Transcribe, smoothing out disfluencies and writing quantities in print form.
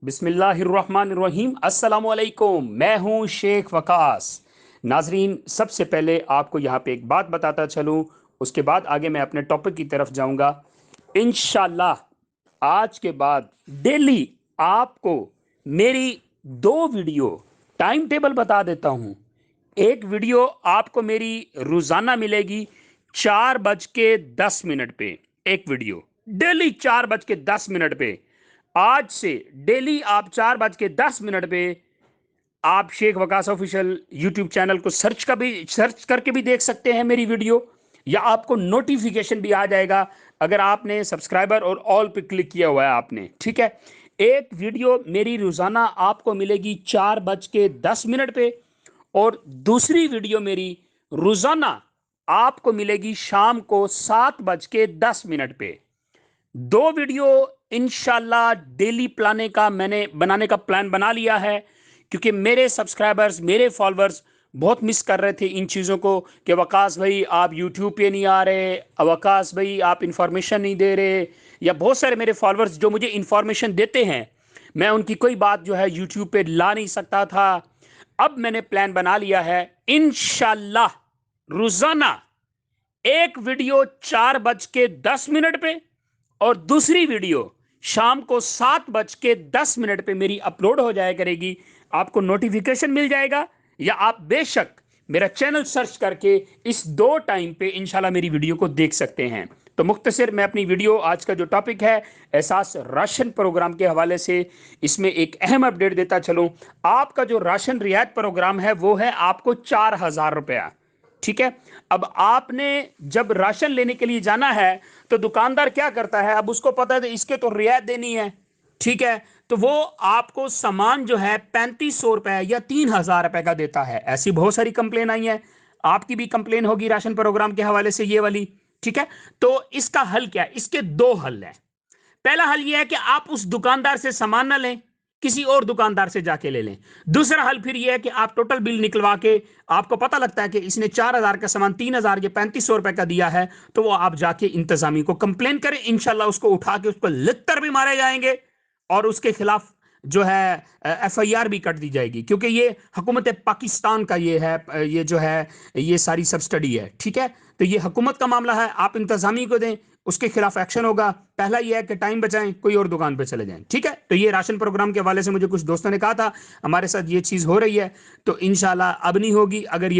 बिस्मिल्लाहिर्रहमानिर्रहीम। अस्सलामुअलैकुम। मैं हूं शेख वकास। नाजरीन, सबसे पहले आपको यहाँ पे एक बात बताता चलूं, उसके बाद आगे मैं अपने टॉपिक की तरफ जाऊंगा। इंशाल्लाह आज के बाद डेली आपको मेरी दो वीडियो टाइम टेबल बता देता हूं। एक वीडियो आपको मेरी रोजाना मिलेगी 4:10 पे। एक वीडियो डेली 4:10 पे। आज से डेली आप 4:10 पे आप Sheikh Waqas official YouTube channel को सर्च करके भी देख सकते हैं मेरी वीडियो, या आपको नोटिफिकेशन भी आ जाएगा अगर आपने सब्सक्राइबर और ऑल पे क्लिक किया हुआ है आपने। ठीक है, एक वीडियो मेरी रोजाना आपको मिलेगी 4:10 पे, और दूसरी वीडियो मेरी रोजाना आपको मिलेगी शाम को 7:10 पे। दो वीडियो इंशाल्लाह डेली मैंने बनाने का प्लान बना लिया है, क्योंकि मेरे सब्सक्राइबर्स, मेरे फॉलोअर्स बहुत मिस कर रहे थे इन चीज़ों को कि वकास भाई आप यूट्यूब पे नहीं आ रहे, वकास भाई आप इंफॉर्मेशन नहीं दे रहे। या बहुत सारे मेरे फॉलोअर्स जो मुझे इंफॉर्मेशन देते हैं, मैं उनकी कोई बात जो है यूट्यूब पे ला नहीं सकता था। अब मैंने प्लान बना लिया है, इंशाल्लाह रोजाना एक वीडियो 4:10 पे और दूसरी वीडियो शाम को 7:10 पे मेरी अपलोड हो जाया करेगी। आपको नोटिफिकेशन मिल जाएगा, या आप बेशक मेरा चैनल सर्च करके इस दो टाइम पे इंशाल्लाह मेरी वीडियो को देख सकते हैं। तो मुख्तसर मैं अपनी वीडियो, आज का जो टॉपिक है एहसास राशन प्रोग्राम के हवाले से, इसमें एक अहम अपडेट देता चलूं। आपका जो राशन रियायत प्रोग्राम है वो है आपको 4,000 रुपया। ठीक है, अब आपने जब राशन लेने के लिए जाना है तो दुकानदार क्या करता है, अब उसको पता है तो इसके तो रियायत देनी है। ठीक है, तो वो आपको सामान जो है 3500 रुपए या 3,000 रुपए का देता है। ऐसी बहुत सारी कंप्लेन आई है, आपकी भी कंप्लेन होगी राशन प्रोग्राम के हवाले से ये वाली। ठीक है, तो इसका हल क्या है? इसके दो हल है। पहला हल यह है कि आप उस दुकानदार से सामान ना लें, किसी और दुकानदार से जाके ले लें। दूसरा हल फिर यह है कि आप टोटल बिल निकलवा के, आपको पता लगता है कि इसने 4,000 का सामान 3,000 या 3500 रुपए का दिया है, तो वो आप जाके इंतजामी को कंप्लेन करें। इंशाल्लाह उसको उठा के उसको लित्तर भी मारे जाएंगे और उसके खिलाफ जो है FIR भी कट दी जाएगी, क्योंकि ये हुकूमत पाकिस्तान का ये है, ये जो है ये सारी सब्सिडी है। ठीक है, तो ये हुकूमत का मामला है, आप इंतजामी को दें, उसके खिलाफ एक्शन होगा। पहला यह है कि टाइम बचाएं, कोई और दुकान पे चले जाएं। ठीक है, तो ये राशन प्रोग्राम के हवाले से मुझे कुछ दोस्तों ने कहा था हमारे साथ ये चीज हो रही है, तो इंशाल्लाह अब नहीं होगी। अगर ये